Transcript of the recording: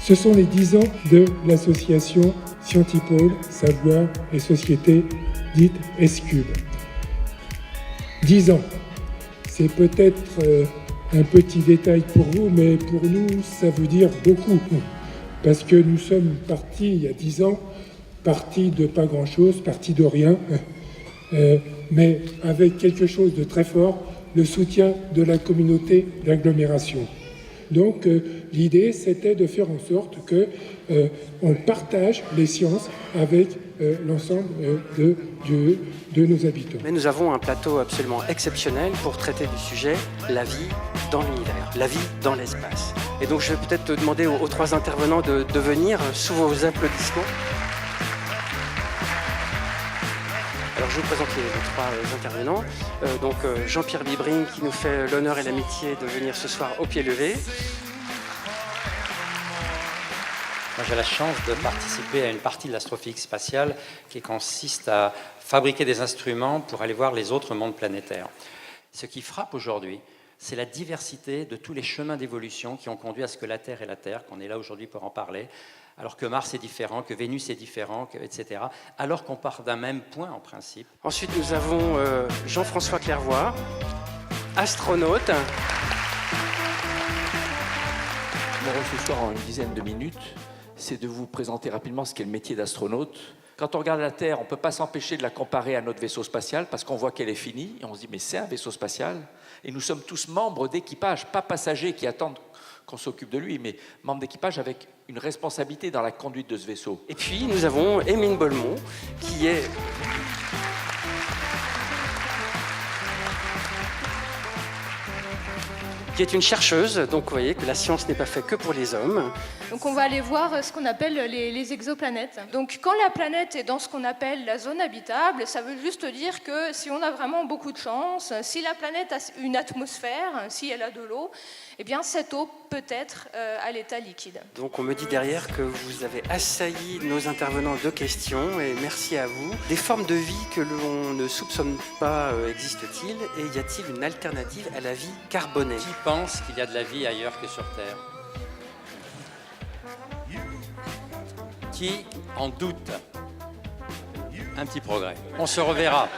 Ce sont les 10 ans de l'association Scientipôle, Savoir et Société, dite S-Cube. 10 ans, c'est peut-être un petit détail pour vous, mais pour nous, ça veut dire beaucoup. Parce que nous sommes partis, il y a 10 ans, partis de pas grand-chose, partis de rien, mais avec quelque chose de très fort, le soutien de la communauté d'agglomération. Donc l'idée, c'était de faire en sorte qu'on partage les sciences avec l'ensemble de nos habitants. Mais nous avons un plateau absolument exceptionnel pour traiter du sujet la vie dans l'univers, la vie dans l'espace. Et donc je vais peut-être demander aux trois intervenants de venir sous vos applaudissements. Alors je vous présente les trois intervenants. Donc Jean-Pierre Bibring qui nous fait l'honneur et l'amitié de venir ce soir au pied levé. Moi, j'ai la chance de participer à une partie de l'astrophysique spatiale qui consiste à fabriquer des instruments pour aller voir les autres mondes planétaires. Ce qui frappe aujourd'hui, c'est la diversité de tous les chemins d'évolution qui ont conduit à ce que la Terre est la Terre, qu'on est là aujourd'hui pour en parler, alors que Mars est différent, que Vénus est différent, etc., alors qu'on part d'un même point en principe. Ensuite, nous avons Jean-François Clairvoy, astronaute. Mon rôle ce soir en une dizaine de minutes, c'est de vous présenter rapidement ce qu'est le métier d'astronaute. Quand on regarde la Terre, on ne peut pas s'empêcher de la comparer à notre vaisseau spatial parce qu'on voit qu'elle est finie et on se dit mais c'est un vaisseau spatial et nous sommes tous membres d'équipage, pas passagers qui attendent qu'on s'occupe de lui, mais membres d'équipage avec une responsabilité dans la conduite de ce vaisseau. Et puis nous avons Émile Bolmont qui est une chercheuse, donc vous voyez que la science n'est pas faite que pour les hommes. Donc on va aller voir ce qu'on appelle les exoplanètes. Donc quand la planète est dans ce qu'on appelle la zone habitable, ça veut juste dire que si on a vraiment beaucoup de chance, si la planète a une atmosphère, si elle a de l'eau, eh bien cette eau peut être à l'état liquide. Donc on me dit derrière que vous avez assailli nos intervenants de questions et merci à vous. Des formes de vie que l'on ne soupçonne pas existent-ils et y a-t-il une alternative à la vie carbonée? Qui pense qu'il y a de la vie ailleurs que sur Terre? Qui en doute? Un petit progrès. On se reverra.